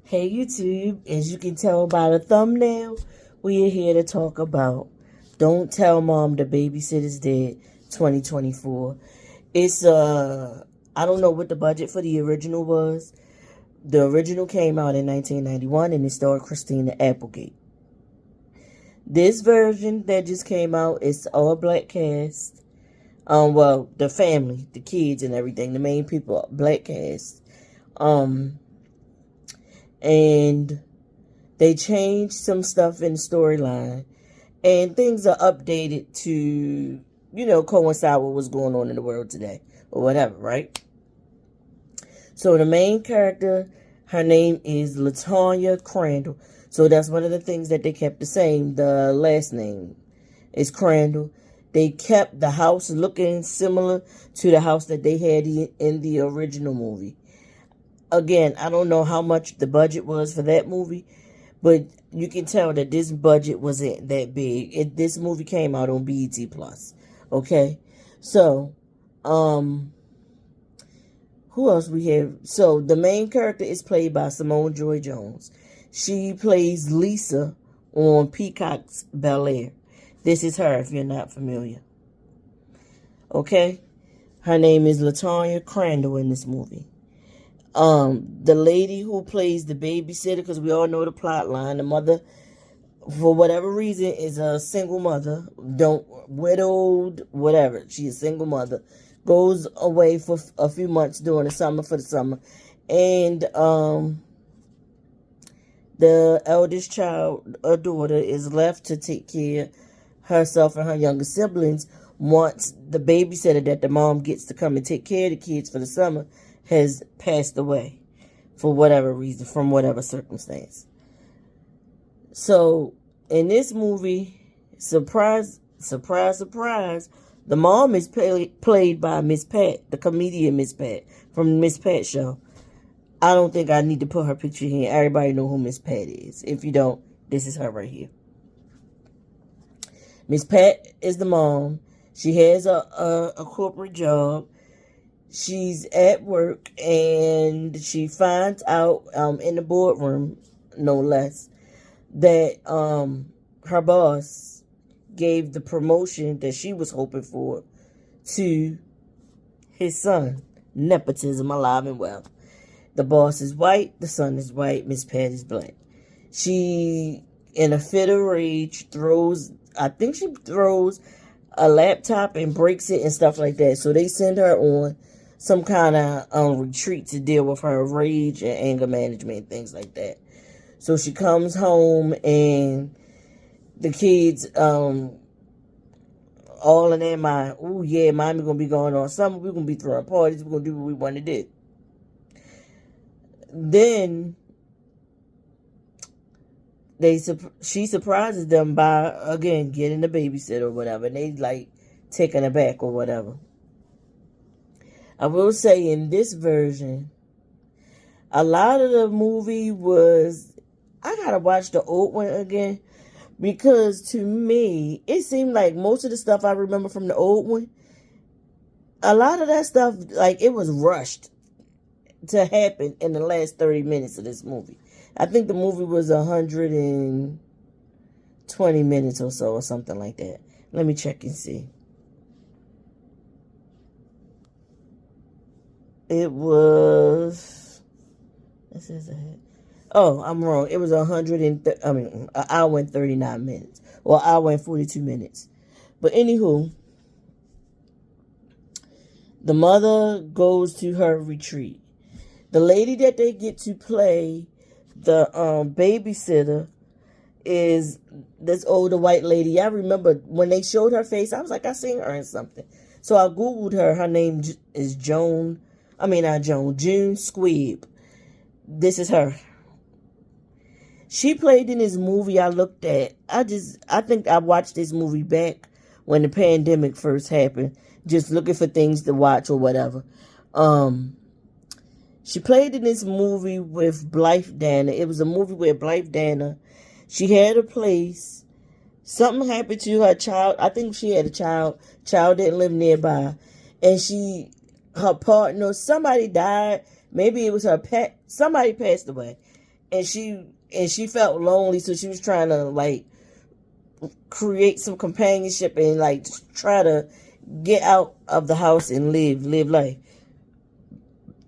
Hey YouTube, as you can tell by the thumbnail, we are here to talk about Don't Tell Mom the Babysitter's Dead 2024. It's I don't know what the budget for the original was. The original came out in 1991 and it starred Christina Applegate. This version that just came out is all black cast. Well, the family, the kids and everything, the main people, black cast. And they changed some stuff in the storyline, and things are updated to, coincide with what's going on in the world today, or whatever, right? So the main character, her name is LaTonya Crandall. So that's one of the things that they kept the same. The last name is Crandall. They kept the house looking similar to the house that they had in the original movie. Again, I don't know how much the budget was for that movie, but you can tell that this budget wasn't that big. This movie came out on BET Plus. Okay? So, who else we have? So, the main character is played by Simone Joy-Jones. She plays Lisa on Peacock's Bel-Air. This is her, if you're not familiar. Okay? Her name is LaTonya Crandall in this movie. The lady who plays the babysitter, because we all know the plot line, the mother, for whatever reason, is a single mother, widowed, whatever. She's a single mother, goes away for a few months during the summer for the summer, and the eldest child, a daughter, is left to take care of herself and her younger siblings once the babysitter that the mom gets to come and take care of the kids for the summer has passed away for whatever reason, from whatever circumstance. So, in this movie, surprise, surprise, surprise, the mom is played by Miss Pat, the comedian Miss Pat, from the Miss Pat show. I don't think I need to put her picture here. Everybody know who Miss Pat is. If you don't, this is her right here. Miss Pat is the mom. She has a corporate job. She's at work, and she finds out in the boardroom, no less, that her boss gave the promotion that she was hoping for to his son. Nepotism alive and well. The boss is white, the son is white, Miss Pat is black. She, in a fit of rage, throws a laptop and breaks it and stuff like that. So they send her on some kind of retreat to deal with her rage and anger management, things like that. So she comes home, and the kids, all in their mind, oh yeah, mommy gonna be going on summer, we're gonna be throwing parties, we're gonna do what we want to do. Then she surprises them by, again, getting a babysitter or whatever, and they like taking her back or whatever. I will say, in this version, a lot of the movie was, I gotta watch the old one again, because to me, it seemed like most of the stuff I remember from the old one, a lot of that stuff, like, it was rushed to happen in the last 30 minutes of this movie. I think the movie was 120 minutes or so, or something like that. Let me check and see. It was, this is ahead. Oh, I'm wrong. It was an hour and 39 minutes. Or an hour and 42 minutes. But anywho, the mother goes to her retreat. The lady that they get to play the babysitter is this older white lady. I remember when they showed her face, I was like, I seen her in something. So I Googled her. Her name is June Squibb. This is her. She played in this movie I looked at. I think I watched this movie back when the pandemic first happened, just looking for things to watch or whatever. She played in this movie with Blythe Danner. It was a movie with Blythe Danner. She had a place. Something happened to her child. I think she had a child. Child didn't live nearby. And her partner, somebody died. Maybe it was her pet. Somebody passed away. and she felt lonely, so she was trying to like create some companionship and like try to get out of the house and live life.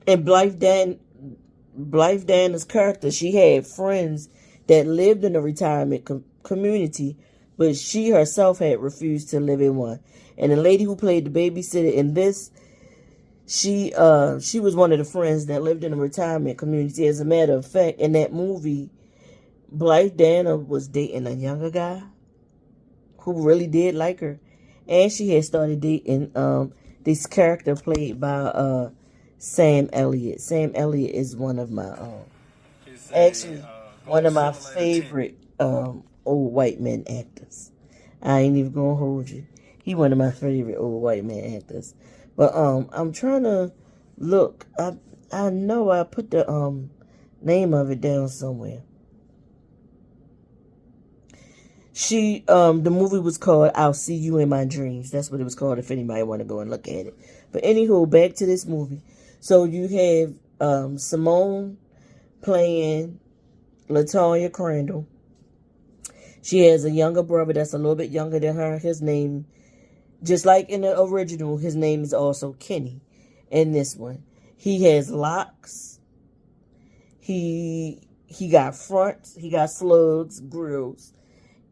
And Blythe Danner's character, she had friends that lived in a retirement community, but she herself had refused to live in one. And the lady who played the babysitter in this, she was one of the friends that lived in a retirement community. As a matter of fact, in that movie, Blythe Danner was dating a younger guy who really did like her, and she had started dating this character played by Sam Elliott. Sam Elliott is one of my actually one of my favorite old white man actors. I ain't even gonna hold you. He one of my favorite old white man actors. But I'm trying to look. I know I put the name of it down somewhere. The movie was called I'll See You in My Dreams. That's what it was called if anybody want to go and look at it. But anywho, back to this movie. So you have Simone playing LaTonya Crandall. She has a younger brother that's a little bit younger than her. His name, just like in the original, his name is also Kenny. In this one, he has locks. He got fronts. He got slugs, grills.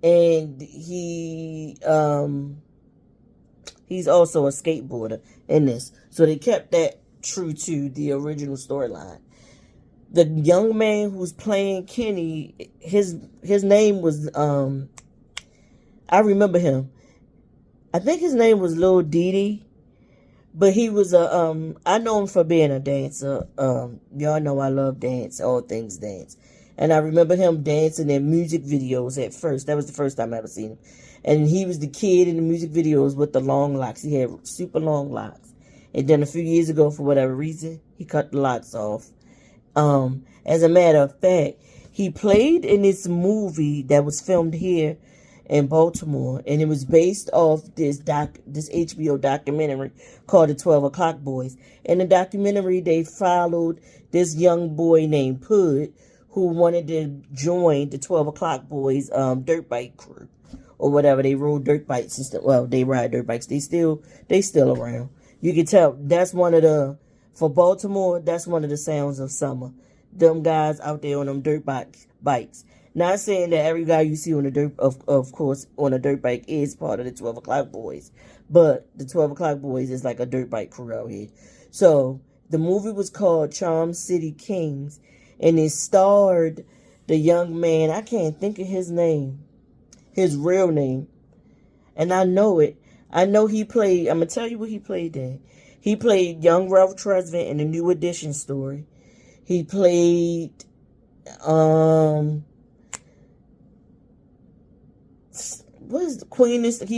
And he's also a skateboarder in this. So they kept that true to the original storyline. The young man who's playing Kenny, his name was I remember him. I think his name was Lil Didi, but he was I know him for being a dancer. Y'all know I love dance, all things dance. And I remember him dancing in music videos at first. That was the first time I ever seen him. And he was the kid in the music videos with the long locks. He had super long locks. And then a few years ago, for whatever reason, he cut the locks off. As a matter of fact, he played in this movie that was filmed here in Baltimore. And it was based off this HBO documentary called The 12 O'Clock Boys. In the documentary, they followed this young boy named Pud, who wanted to join the 12 O'Clock Boys dirt bike crew or whatever. They rode dirt bikes and stuff. Well, they ride dirt bikes. They still around. You can tell that's for Baltimore, that's one of the sounds of summer. Them guys out there on them dirt bikes. Not saying that every guy you see on the dirt, of course, on a dirt bike is part of the 12 O'Clock Boys. But the 12 O'Clock Boys is like a dirt bike crew out here. So the movie was called Charm City Kings. And it starred the young man, I can't think of his name, his real name. And I know it. I know he played, I'm going to tell you what he played in. He played young Ralph Tresvant in the New Edition story. He played, he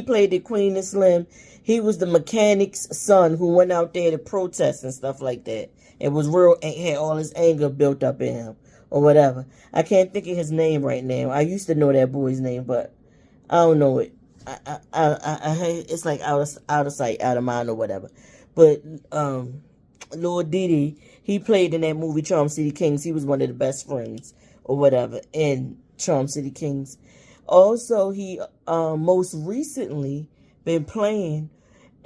played the Queen and Slim. He was the mechanic's son who went out there to protest and stuff like that. It was had all his anger built up in him or whatever. I can't think of his name right now. I used to know that boy's name, but I don't know it. It's like out of sight, out of mind or whatever. But Lord Didi, he played in that movie Charm City Kings. He was one of the best friends or whatever in Charm City Kings. Also, he most recently been playing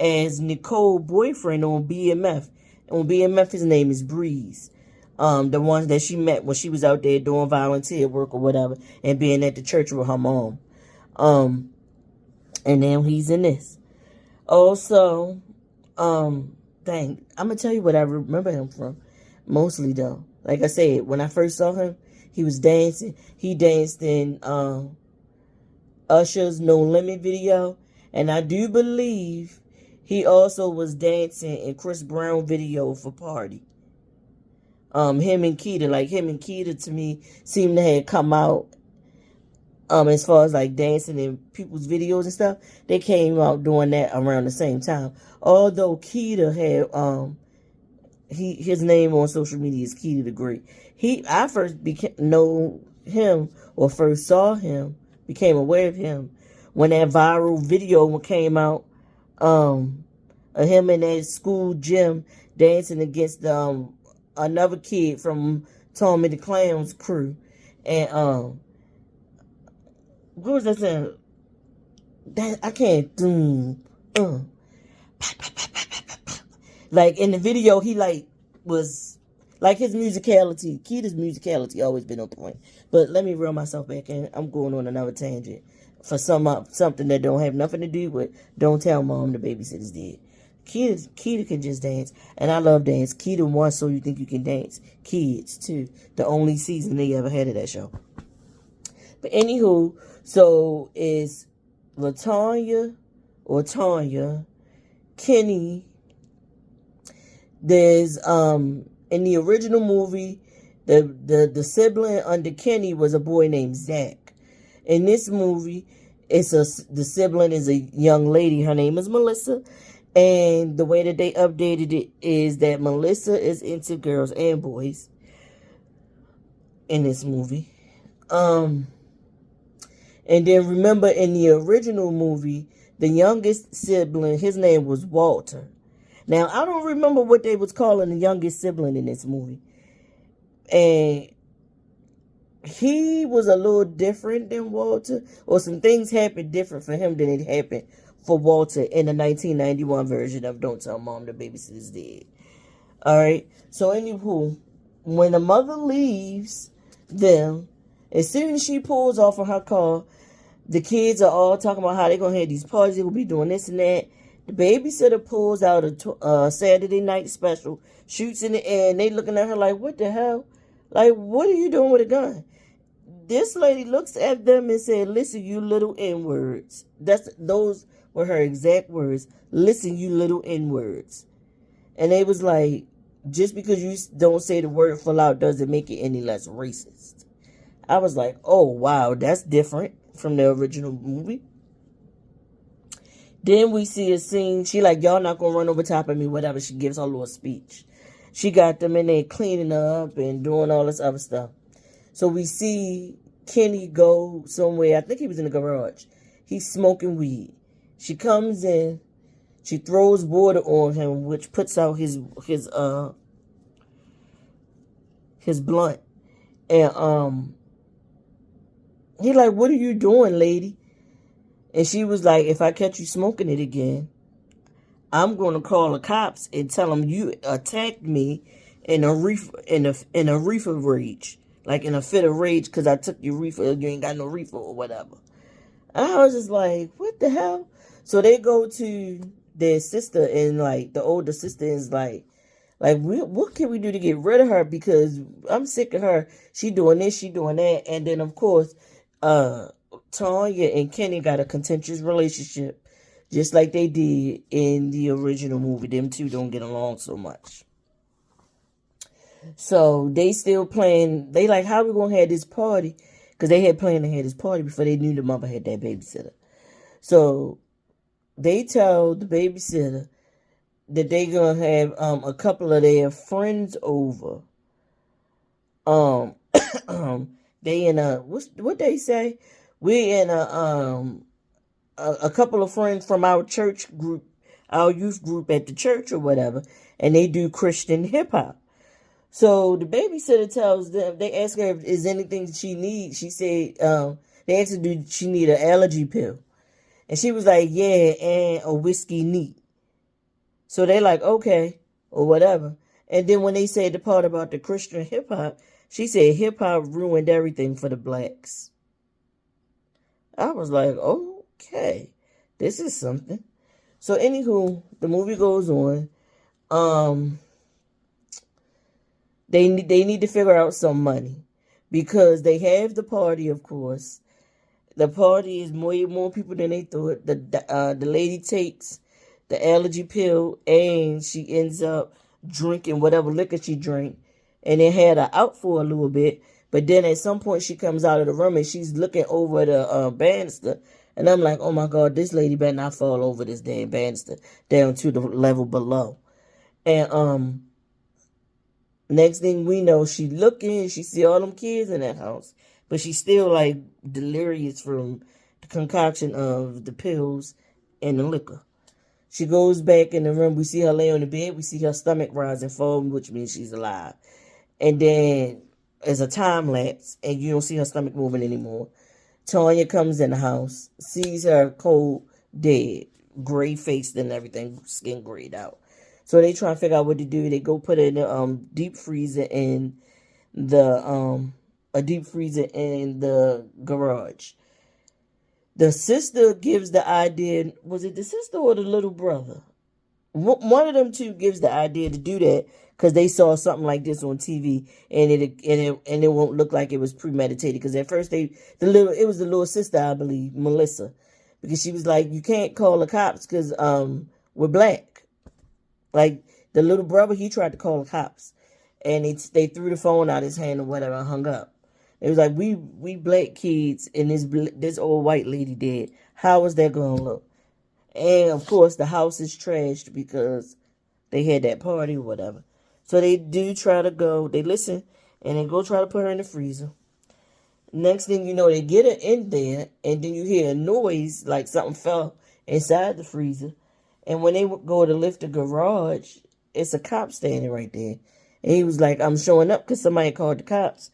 as Nicole's boyfriend on BMF. On BMF, his name is Breeze. The one that she met when she was out there doing volunteer work or whatever and being at the church with her mom. And now he's in this. Also, I'm going to tell you what I remember him from. Mostly, though. Like I said, when I first saw him, he was dancing. He danced in Usher's No Limit video. And I do believe he also was dancing in Chris Brown video for Party. Him and Keita to me seem to have come out as far as like dancing in people's videos and stuff. They came out doing that around the same time. Although Keita had his name on social media is Keita the Great. I first first saw him, became aware of him when that viral video came out of him in that school gym dancing against another kid from Tommy the Clown's crew. And what was I saying? That I can't. Like in the video, he like was like his musicality. Keita's musicality always been on point. But let me reel myself back in. I'm going on another tangent for something that don't have nothing to do with Don't Tell Mom the Babysitter's Dead. Keita can just dance, and I love dance. Keita won So You Think You Can Dance Kids too. The only season they ever had of that show. But anywho, so it's LaTanya or Tanya, Kenny. There's in the original movie, the sibling under Kenny was a boy named Zach. In this movie, the sibling is a young lady. Her name is Melissa. And the way that they updated it is that Melissa is into girls and boys in this movie. And then remember in the original movie, the youngest sibling, his name was Walter. Now, I don't remember what they was calling the youngest sibling in this movie. And he was a little different than Walter. Or some things happened different for him than it happened for Walter in the 1991 version of Don't Tell Mom the Babysitter's Dead. Alright? So, anywho, when the mother leaves them, as soon as she pulls off of her car, the kids are all talking about how they're going to have these parties. They will be doing this and that. The babysitter pulls out a Saturday night special, shoots in the air, and they looking at her like, what the hell? Like, what are you doing with a gun? This lady looks at them and said, listen, you little N-words. Those were her exact words. Listen, you little N-words. And they was like, just because you don't say the word full out doesn't make it any less racist. I was like, oh, wow, that's different from the original movie. Then we see a scene. She like, y'all not going to run over top of me, whatever. She gives her little speech. She got them in there cleaning up and doing all this other stuff. So we see Kenny go somewhere. I think he was in the garage. He's smoking weed. She comes in. She throws water on him, which puts out his blunt. And he like, what are you doing, lady? And she was like, if I catch you smoking it again, I'm going to call the cops and tell them you attacked me in a reefer rage. Like in a fit of rage because I took your reefer. You ain't got no reefer or whatever. And I was just like, what the hell? So they go to their sister and like the older sister is like what can we do to get rid of her? Because I'm sick of her. She doing this, she doing that. And then of course, Tanya and Kenny got a contentious relationship, just like they did in the original movie. Them two don't get along so much. So they still playing. They like, how we gonna have this party? Because they had planned to have this party before they knew the mother had that babysitter. So they tell the babysitter that they gonna have a couple of their friends over. They in a what they say? We in a couple of friends from our church group, our youth group at the church or whatever, and they do Christian hip hop. So the babysitter tells them, they ask her if is anything she needs. She said, they asked her, do she need an allergy pill? And she was like, yeah, and a whiskey neat. So they like, okay, or whatever. And then when they said the part about the Christian hip hop, she said hip hop ruined everything for the blacks. I was like, okay, this is something. So anywho, the movie goes on. They need to figure out some money because they have the party, of course. The party is more people than they thought. The lady takes the allergy pill and she ends up drinking whatever liquor she drank, and it had her out for a little bit. But then at some point she comes out of the room and she's looking over the banister, and I'm like, oh my God, this lady better not fall over this damn banister down to the level below. And next thing we know, she looking, she see all them kids in that house, but she's still like delirious from the concoction of the pills and the liquor. She goes back in the room. We see her lay on the bed. We see her stomach rise and fall, which means she's alive. And then It's a time lapse, and you don't see her stomach moving anymore. Tanya comes in the house, sees her cold, dead, gray faced and everything, skin grayed out. So they try to figure out what to do. They go put it in the deep freezer in the garage. The sister gives the idea. Was it the sister or the little brother? One of them two gives the idea to do that because they saw something like this on TV, and it won't look like it was premeditated. Because at first it was the little sister, I believe, Melissa, because she was like, you can't call the cops because we're black. Like the little brother, he tried to call the cops, and they threw the phone out his hand or whatever and hung up. It was like, we black kids and this old white lady dead. How is that gonna look? And of course the house is trashed because they had that party or whatever. So they do try to go, they listen, and they go try to put her in the freezer. Next thing you know, they get her in there, and then you hear a noise like something fell inside the freezer. And when they go to lift the garage, it's a cop standing right there. And he was like, I'm showing up because somebody called the cops.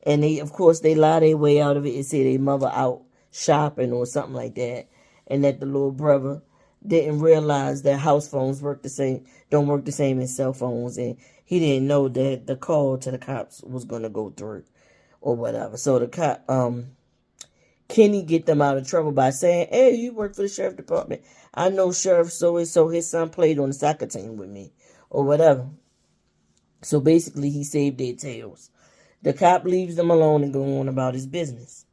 And they, of course, they lie their way out of it and say their mother out shopping or something like that. And that the little brother didn't realize that house phones don't work the same as cell phones. And he didn't know that the call to the cops was going to go through or whatever. So the cop, Kenny get them out of trouble by saying, hey, you work for the sheriff department. I know Sheriff so-and-so, his son played on the soccer team with me or whatever. So basically he saved their tails. The cop leaves them alone and go on about his business.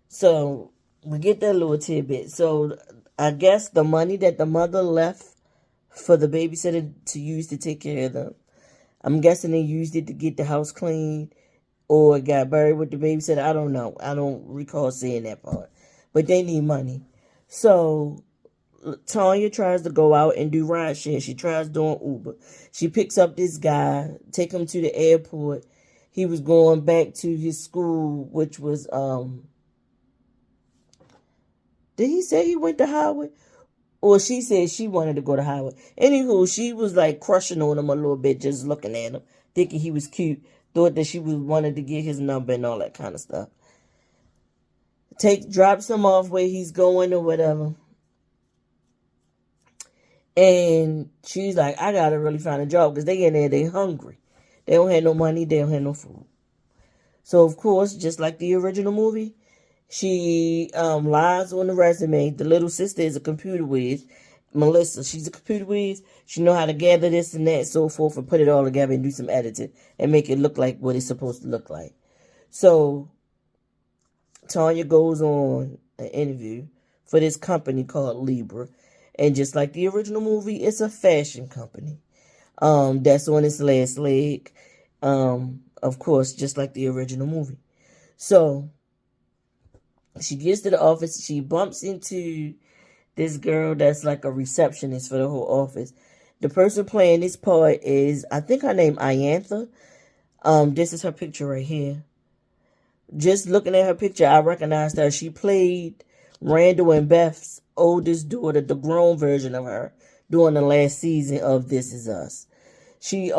So we get that little tidbit. So I guess the money that the mother left for the babysitter to use to take care of them, I'm guessing they used it to get the house clean or it got buried with the babysitter. I don't know. I don't recall seeing that part. But they need money. So Tanya tries to go out and do ride share. She tries doing Uber. She picks up this guy, take him to the airport. He was going back to his school, which was, did he say he went to Howard? Or she said she wanted to go to Howard. Anywho, she was like crushing on him a little bit, just looking at him, thinking he was cute. Thought that she wanted to get his number and all that kind of stuff. Drops him off where he's going or whatever. And she's like, I gotta really find a job because they in there, they hungry. They don't have no money, they don't have no food. So, of course, just like the original movie, she lies on the resume. The little sister is a computer whiz. Melissa, she's a computer whiz. She know how to gather this and that, so forth, and put it all together and do some editing and make it look like what it's supposed to look like. So, Tanya goes on an interview for this company called Libra. And just like the original movie, it's a fashion company. That's on its last leg. Of course, just like the original movie. So she gets to the office. She bumps into this girl that's like a receptionist for the whole office. The person playing this part is, I think her name Iantha. This is her picture right here. Just looking at her picture, I recognized her. She played Randall and Beth's oldest daughter, the grown version of her, during the last season of This Is Us. She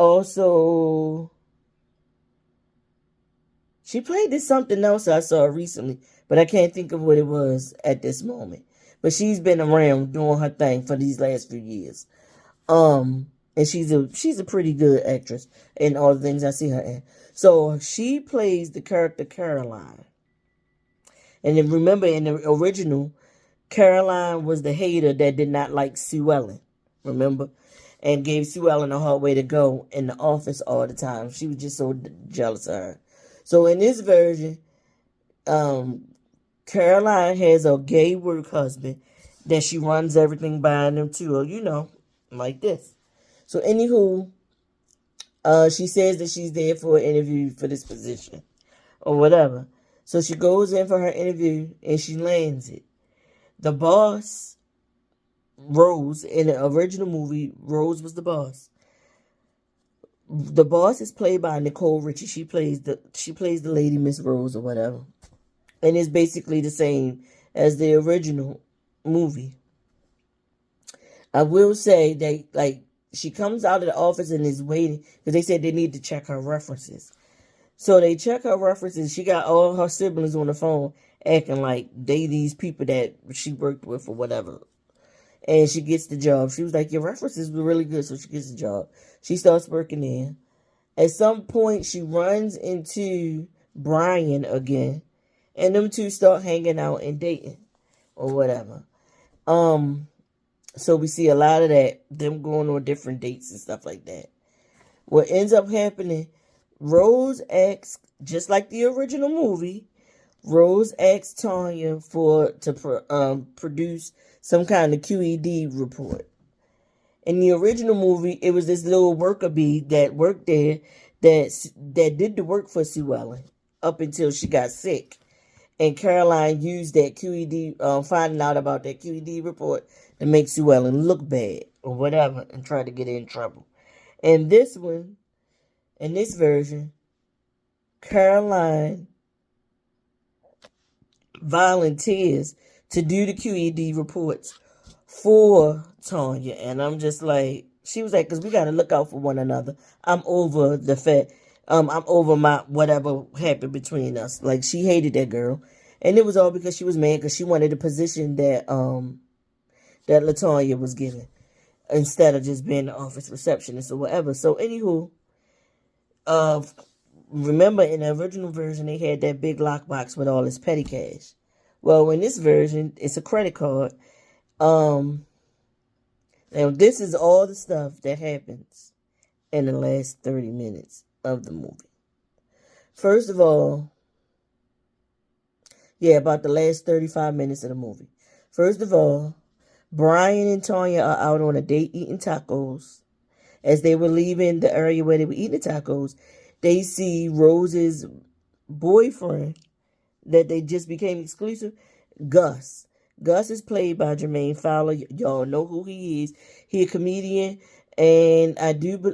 played this something else I saw recently, but I can't think of what it was at this moment. But she's been around doing her thing for these last few years. And she's a pretty good actress in all the things I see her in. So she plays the character Caroline. And then remember in the original, Caroline was the hater that did not like Sue Ellen. Remember? And gave Sue Ellen a hard way to go in the office all the time. She was just so jealous of her. So in this version, Caroline has a gay work husband that she runs everything by them to, like this. So anywho, she says that she's there for an interview for this position or whatever. So she goes in for her interview and she lands it. The boss, Rose, in the original movie, Rose was the boss. The boss is played by Nicole Richie. She plays the lady Miss Rose or whatever. And it's basically the same as the original movie. I will say that, she comes out of the office and is waiting because they said they need to check her references. So they check her references. She got all her siblings on the phone acting like they these people that she worked with or whatever. And she gets the job. She was like, your references were really good, so she gets the job. She starts working there. At some point, she runs into Brian again, and them two start hanging out and dating or whatever. So we see a lot of that, them going on different dates and stuff like that. What ends up happening, Rose asks, just like the original movie, Rose asks Tanya to produce some kind of QED report. In the original movie, it was this little worker bee that worked there that did the work for Sue Ellen up until she got sick. And Caroline used that QED, finding out about that QED report to make Sue Ellen look bad or whatever and try to get her in trouble. And this one, in this version, Caroline volunteers to do the QED reports for Tanya. And I'm just like, she was like, because we got to look out for one another. I'm over the fact, I'm over my whatever happened between us. Like, she hated that girl. And it was all because she was mad because she wanted the position that LaTanya was given instead of just being the office receptionist or whatever. So, anywho, remember in the original version, they had that big lockbox with all this petty cash. Well, in this version, it's a credit card. Now, this is all the stuff that happens in the last 30 minutes of the movie. First of all, about the last 35 minutes of the movie. First of all, Brian and Tanya are out on a date eating tacos. As they were leaving the area where they were eating the tacos, they see Rose's boyfriend that they just became exclusive, Gus. Gus is played by Jermaine Fowler. Y'all know who he is. He a comedian and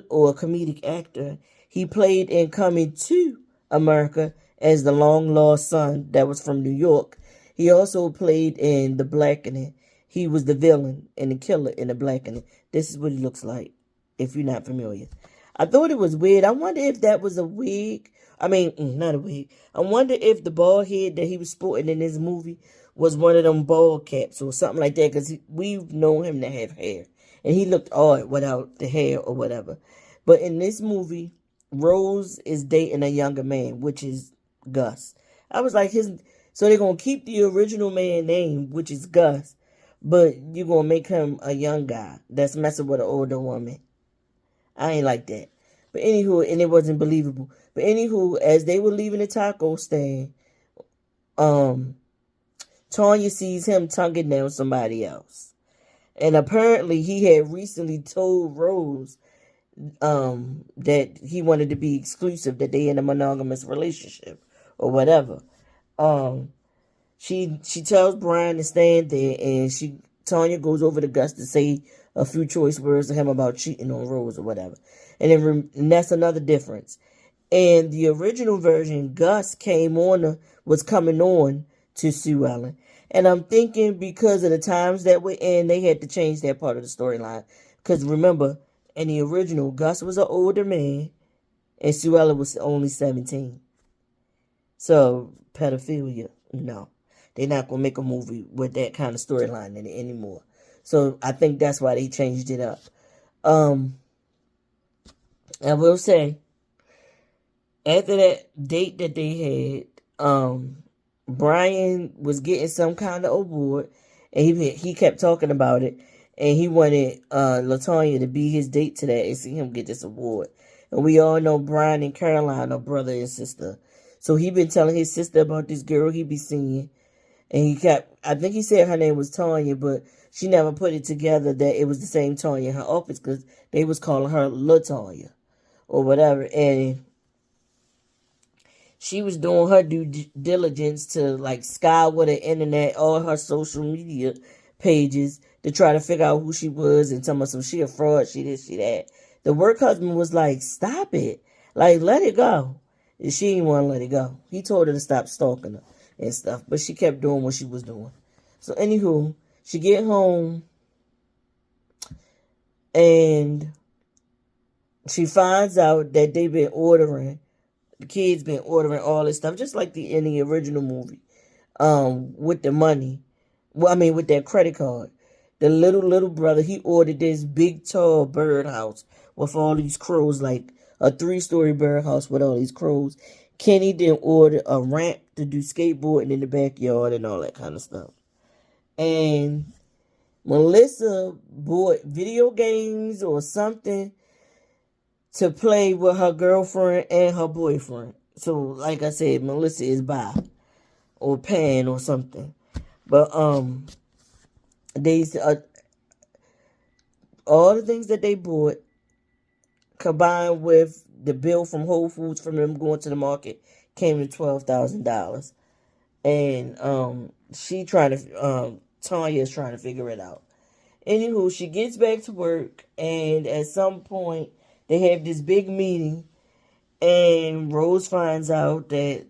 or a comedic actor. He played in Coming to America as the long-lost son that was from New York. He also played in The Blackening. He was the villain and the killer in The Blackening. This is what he looks like, if you're not familiar. I thought it was weird. I wonder if that was a wig. I mean, not a wig. I wonder if the bald head that he was sporting in this movie was one of them bald caps or something like that, because we've known him to have hair. And he looked odd without the hair or whatever. But in this movie, Rose is dating a younger man, which is Gus. I was like, so they're going to keep the original man name, which is Gus, but you're going to make him a young guy that's messing with an older woman. I ain't like that. But anywho, and it wasn't believable. But anywho, as they were leaving the taco stand, Tanya sees him tonguing down somebody else. And apparently he had recently told Rose that he wanted to be exclusive, that they in a monogamous relationship or whatever. She tells Brian to stand there, and Tanya goes over to Gus to say a few choice words to him about cheating on Rose or whatever. And that's another difference. In the original version, Gus was coming on to Sue Ellen. And I'm thinking because of the times that we're in, they had to change that part of the storyline. Because remember, in the original, Gus was an older man and Sue Ellen was only 17. So, pedophilia, no. They're not going to make a movie with that kind of storyline in it anymore. So, I think that's why they changed it up. I will say, after that date that they had, Brian was getting some kind of award, and he kept talking about it, and he wanted LaTanya to be his date to that and see him get this award. And we all know Brian and Caroline are brother and sister. So he been telling his sister about this girl he be seeing, and I think he said her name was Tanya, but she never put it together that it was the same Tanya in her office, because they was calling her LaTanya or whatever, and she was doing her due diligence to like scour the internet, all her social media pages to try to figure out who she was and tell me some she a fraud, she this, she that. The work husband was like, stop it. Like, let it go. And she didn't want to let it go. He told her to stop stalking her and stuff, but she kept doing what she was doing. So anywho, she get home and she finds out that they've been ordering the kid's been ordering all this stuff, just like in the original movie. With the money. Well, I mean, with that credit card. The little brother, he ordered this big, tall birdhouse with all these crows, like a 3-story birdhouse with all these crows. Kenny then ordered a ramp to do skateboarding in the backyard and all that kind of stuff. And Melissa bought video games or something to play with her girlfriend and her boyfriend. So, like I said, Melissa is bi or pan or something. But they all the things that they bought combined with the bill from Whole Foods from them going to the market came to $12,000. And Tanya is trying to figure it out. Anywho, she gets back to work, and at some point they have this big meeting, and Rose finds out that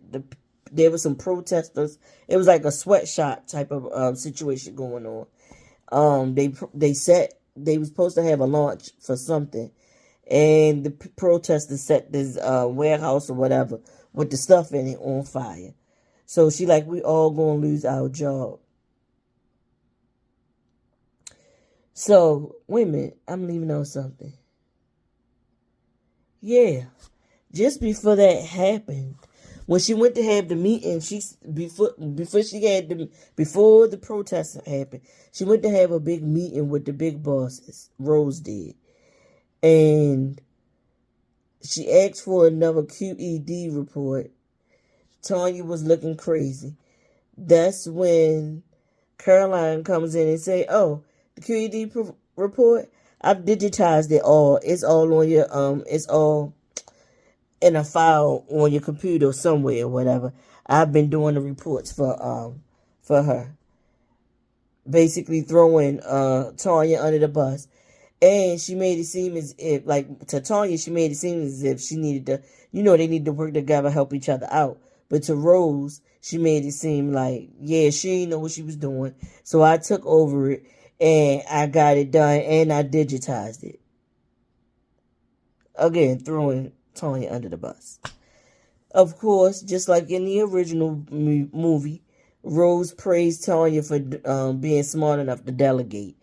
there were some protesters. It was like a sweatshop type of situation going on. They were supposed to have a launch for something, and the protesters set this warehouse or whatever with the stuff in it on fire. So she like, we all gonna lose our job. So, wait a minute, I'm leaving out something. Yeah, just before that happened, when she went to have the meeting, before the protest happened, she went to have a big meeting with the big bosses. Rose did, and she asked for another QED report. Tanya was looking crazy. That's when Caroline comes in and say, "Oh, the QED report, I've digitized it all. It's all on your it's all in a file on your computer somewhere or whatever. I've been doing the reports for her." Basically throwing Tanya under the bus. And she made it seem as if, like, to Tanya, she made it seem as if she needed to, they need to work together, help each other out. But to Rose, she made it seem like, yeah, she didn't know what she was doing. So I took over it, and I got it done, and I digitized it. Again, throwing Tanya under the bus. Of course, just like in the original movie, Rose praised Tanya for being smart enough to delegate.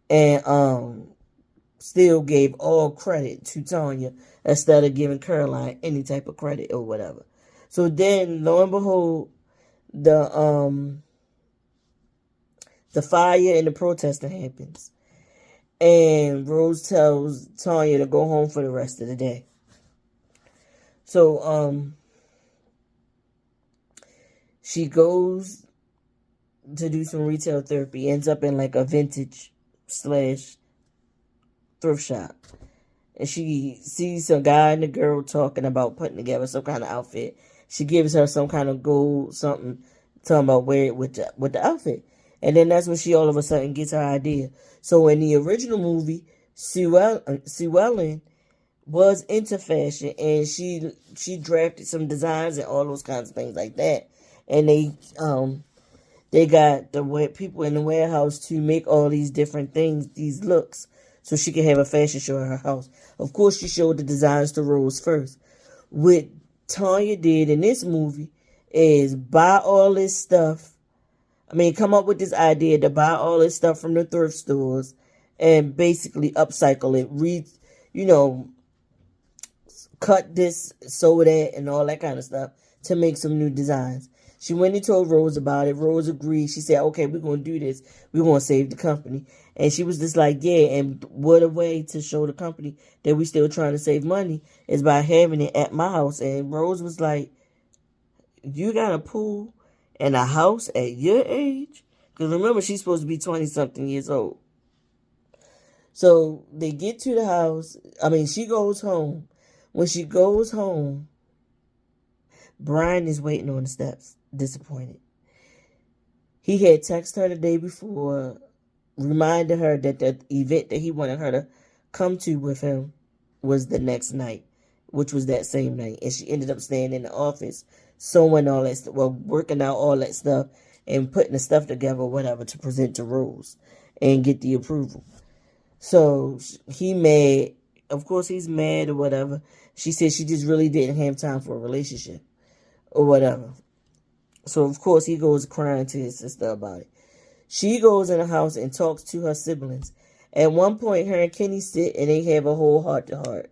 And still gave all credit to Tanya instead of giving Caroline any type of credit or whatever. So then, lo and behold, the fire and the protesting happens. And Rose tells Tanya to go home for the rest of the day. So she goes to do some retail therapy, ends up in like a vintage / thrift shop. And she sees some guy and a girl talking about putting together some kind of outfit. She gives her some kind of gold something, talking about wear it with the outfit. And then that's when she all of a sudden gets her idea. So in the original movie, Sue Ellen was into fashion, and she drafted some designs and all those kinds of things like that. And they got the people in the warehouse to make all these different things, these looks, so she could have a fashion show at her house. Of course, she showed the designs to Rose first. What Tanya did in this movie is buy all this stuff. Come up with this idea to buy all this stuff from the thrift stores and basically upcycle it, cut this, sew that, and all that kind of stuff to make some new designs. She went and told Rose about it. Rose agreed. She said, okay, we're going to do this. We're going to save the company. And she was just like, yeah, and what a way to show the company that we still trying to save money is by having it at my house. And Rose was like, you got a pool and a house at your age? Because remember, she's supposed to be 20-something years old. So they get to the house. She goes home. When she goes home, Brian is waiting on the steps, disappointed. He had texted her the day before, reminded her that the event that he wanted her to come to with him was the next night, which was that same night. And she ended up staying in the office, sewing all that stuff, working out all that stuff and putting the stuff together, whatever, to present to Rose and get the approval. So he mad. of course, he's mad or whatever. She said she just really didn't have time for a relationship or whatever. So, of course, he goes crying to his sister about it. She goes in the house and talks to her siblings. At one point, her and Kenny sit and they have a whole heart-to-heart.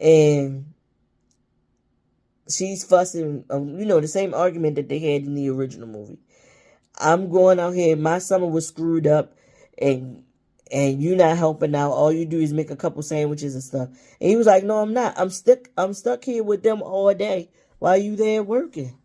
And she's fussing, the same argument that they had in the original movie. I'm going out here, my summer was screwed up, and you not helping out. All you do is make a couple sandwiches and stuff. And he was like, no, I'm not. I'm stuck here with them all day while you there working.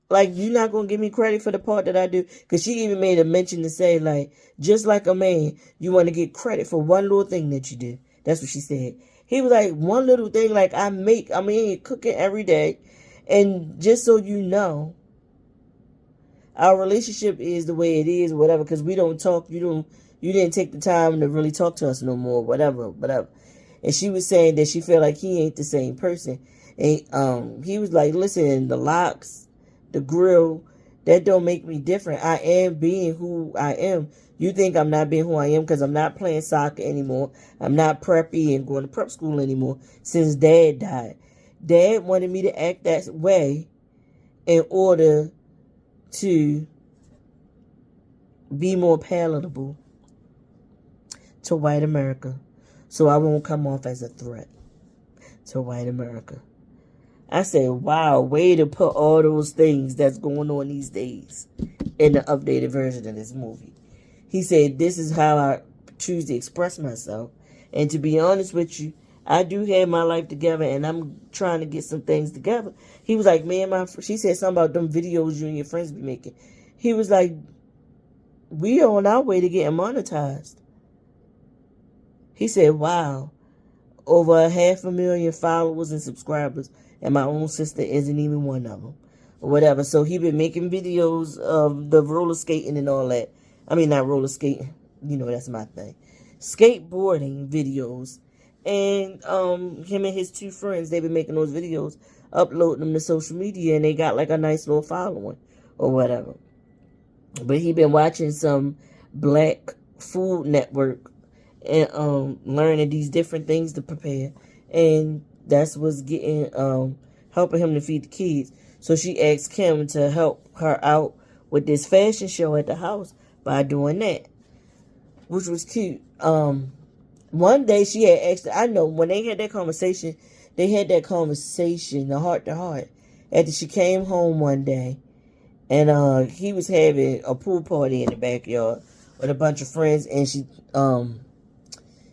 Like, you're not going to give me credit for the part that I do. Because she even made a mention to say, like, just like a man, you want to get credit for one little thing that you do. That's what she said. He was like, one little thing, like, cooking every day. And just so you know, our relationship is the way it is, whatever, because we don't talk, you didn't take the time to really talk to us no more, whatever. And she was saying that she felt like he ain't the same person. And he was like, listen, the locks, the grill, that don't make me different. I am being who I am. You think I'm not being who I am because I'm not playing soccer anymore. I'm not preppy and going to prep school anymore since Dad died. Dad wanted me to act that way in order to be more palatable to white America, so I won't come off as a threat to white America. I said, wow, way to put all those things that's going on these days in the updated version of this movie. He said, this is how I choose to express myself. And to be honest with you, I do have my life together, and I'm trying to get some things together. He was like, she said something about them videos you and your friends be making. He was like, we on our way to getting monetized. He said, wow, over 500,000 followers and subscribers, and my own sister isn't even one of them, or whatever. So he been making videos of the roller skating and all that. I mean, not roller skating. That's my thing. Skateboarding videos. And him and his two friends, they've been making those videos, uploading them to social media, and they got like a nice little following or whatever. But he been watching some Black Food Network and learning these different things to prepare, and that's what's getting helping him to feed the kids. So she asked Kim to help her out with this fashion show at the house by doing that, which was cute. One day she had asked, I know when they had that conversation, the heart to heart, after she came home one day, and he was having a pool party in the backyard with a bunch of friends, and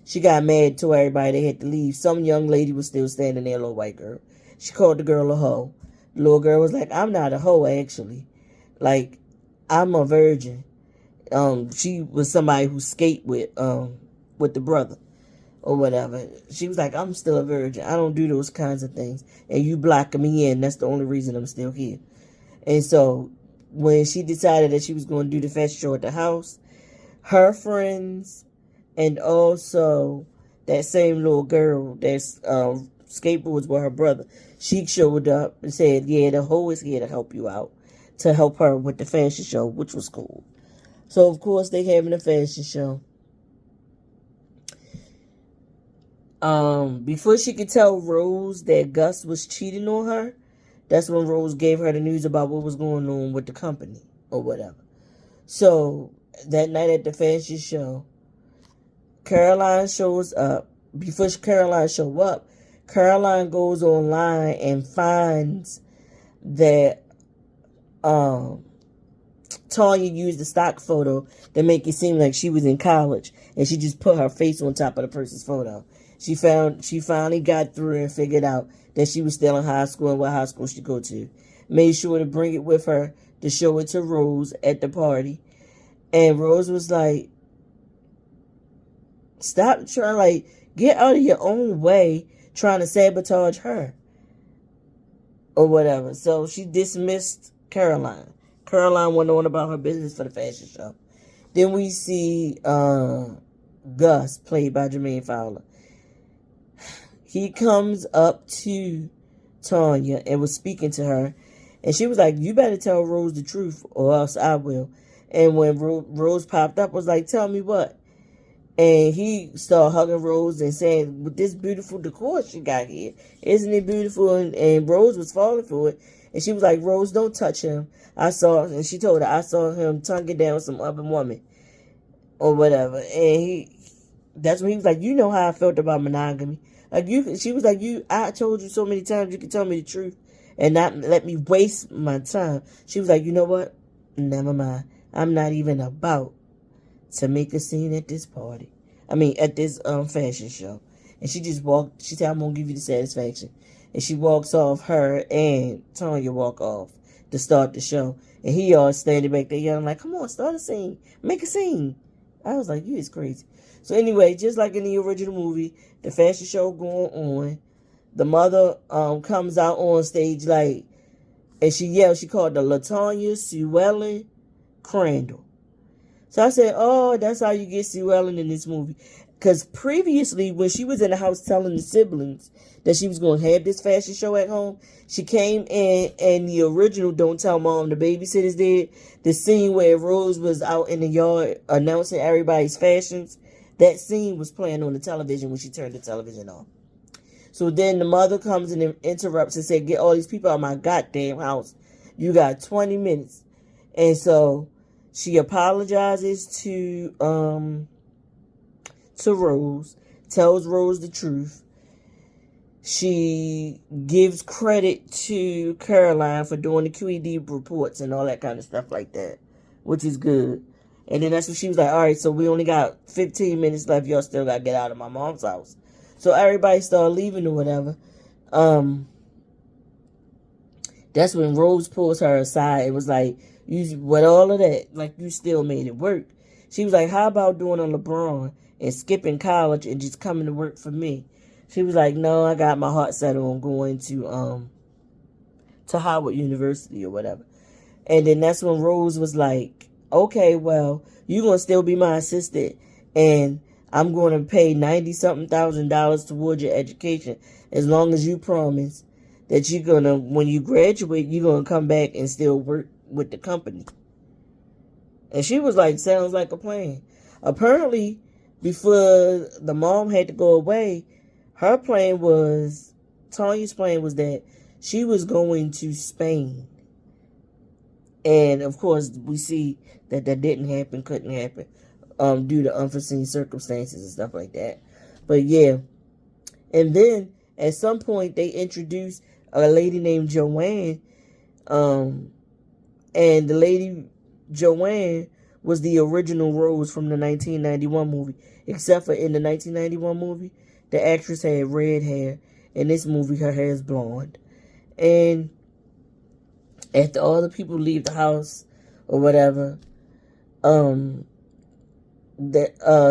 she got mad to everybody. They had to leave. Some young lady was still standing there, a little white girl. She called the girl a hoe. The little girl was like, I'm not a hoe, actually. Like, I'm a virgin. She was somebody who skate with the brother or whatever. She was like, I'm still a virgin. I don't do those kinds of things. And you blocking me in. That's the only reason I'm still here. And so when she decided that she was going to do the fashion show at the house, her friends and also that same little girl that's skateboards with her brother, she showed up and said, yeah, the hoe is here to help you out, to help her with the fashion show, which was cool. So, of course, they having a fashion show. Before she could tell Rose that Gus was cheating on her, that's when Rose gave her the news about what was going on with the company or whatever. So, that night at the fashion show, Caroline shows up. Before Caroline show up, Caroline goes online and finds that Tanya used a stock photo to make it seem like she was in college, and she just put her face on top of the person's photo. She finally got through and figured out that she was still in high school and what high school she go to. Made sure to bring it with her to show it to Rose at the party. And Rose was like, stop trying, like, get out of your own way trying to sabotage her or whatever. So she dismissed Caroline. Caroline went on about her business for the fashion show. Then we see Gus, played by Jermaine Fowler. He comes up to Tanya and was speaking to her. And she was like, you better tell Rose the truth or else I will. And when Rose popped up, was like, tell me what? And he started hugging Rose and saying, with this beautiful decor she got here, isn't it beautiful? And Rose was falling for it. And she was like, Rose, don't touch him. And she told her, I saw him tonguing down some other woman or whatever. And that's when he was like, you know how I felt about monogamy. She was like, I told you so many times you could tell me the truth and not let me waste my time. She was like, you know what? Never mind. I'm not even about to make a scene at this party. At this fashion show. And she just walked. She said, I'm going to give you the satisfaction. And she walks off, her and Tanya walk off to start the show. And he all standing back there yelling like, come on, start a scene. Make a scene. I was like, you is crazy. So anyway, just like in the original movie, the fashion show going on, the mother comes out on stage like, and she yelled, she called the LaTanya Sue Crandall. So I said, oh, that's how you get Sue Ellen in this movie. Because previously, when she was in the house telling the siblings that she was going to have this fashion show at home, she came in and the original Don't Tell Mom the Babysitter's did, the scene where Rose was out in the yard announcing everybody's fashions, that scene was playing on the television when she turned the television on. So then the mother comes and interrupts and said, get all these people out of my goddamn house. You got 20 minutes. And so she apologizes to Rose, tells Rose the truth. She gives credit to Caroline for doing the QED reports and all that kind of stuff like that, which is good. And then that's when she was like, all right, so we only got 15 minutes left. Y'all still got to get out of my mom's house. So everybody started leaving or whatever. That's when Rose pulls her aside and was like, you, with all of that, like, you still made it work. She was like, how about doing a LeBron and skipping college and just coming to work for me? She was like, no, I got my heart set on going to Howard University or whatever. And then that's when Rose was like, okay, well, you're going to still be my assistant and I'm going to pay $90-something thousand towards your education as long as you promise that you're going to, when you graduate, you're going to come back and still work with the company. And she was like, sounds like a plan. Apparently, before the mom had to go away, her plan was, Tanya's plan was that she was going to Spain. And of course, we see that didn't happen, couldn't happen, due to unforeseen circumstances and stuff like that. But yeah. And then at some point they introduced a lady named Joanne. And the lady Joanne was the original Rose from the 1991 movie. Except for in the 1991 movie, the actress had red hair. In this movie, her hair is blonde. And after all the people leave the house or whatever,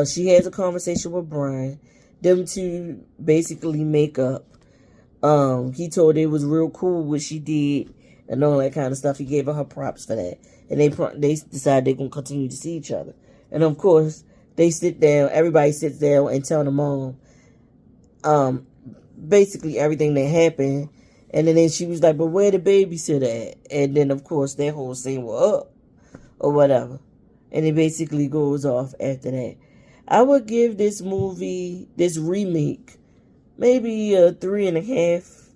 she has a conversation with Brian. Them two basically make up. He told her it was real cool what she did and all that kind of stuff. He gave her props for that. And they decide they're going to continue to see each other. And of course, they sit down, everybody sits down and tell the mom basically everything that happened. And then she was like, but where the babysitter at? And then, of course, that whole scene was up or whatever. And it basically goes off after that. I would give this movie, this remake, maybe a 3.5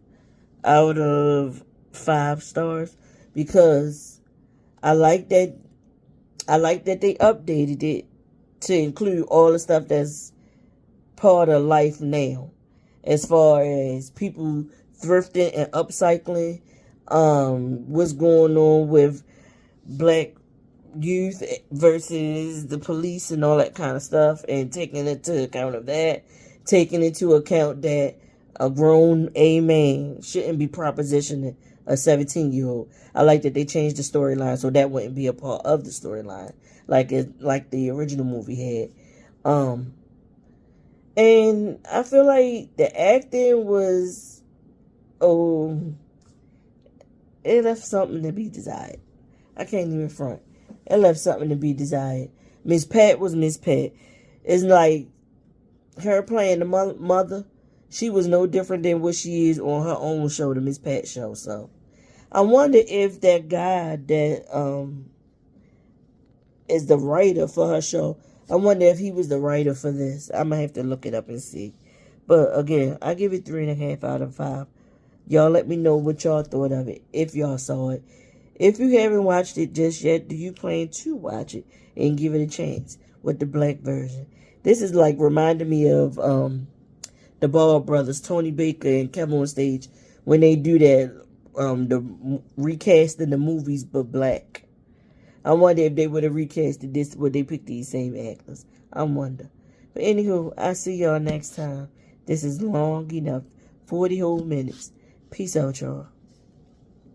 out of 5 stars, because I like that they updated it to include all the stuff that's part of life now, as far as people thrifting and upcycling, what's going on with black youth versus the police and all that kind of stuff, and taking into account of that, taking into account that a grown man shouldn't be propositioning a 17-year-old. I like that they changed the storyline so that wouldn't be a part of the storyline like the original movie had. And I feel like the acting was, it left something to be desired. I can't even front. It left something to be desired. Miss Pat was Miss Pat. It's like her playing the mother. She was no different than what she is on her own show, the Miss Pat show. So I wonder if that guy that is the writer for her show, I wonder if he was the writer for this. I'm gonna have to look it up and see. But again, I give it 3.5 out of 5. Y'all let me know what y'all thought of it, if y'all saw it. If you haven't watched it just yet, do you plan to watch it and give it a chance with the black version? This is like reminding me of the Ball Brothers, Tony Baker and Kevin on Stage, when they do that, the recasting the movies but black. I wonder if they would have recasted this, would they pick these same actors? I wonder. But anywho, I'll see y'all next time. This is long enough. 40 whole minutes. Peace out, y'all.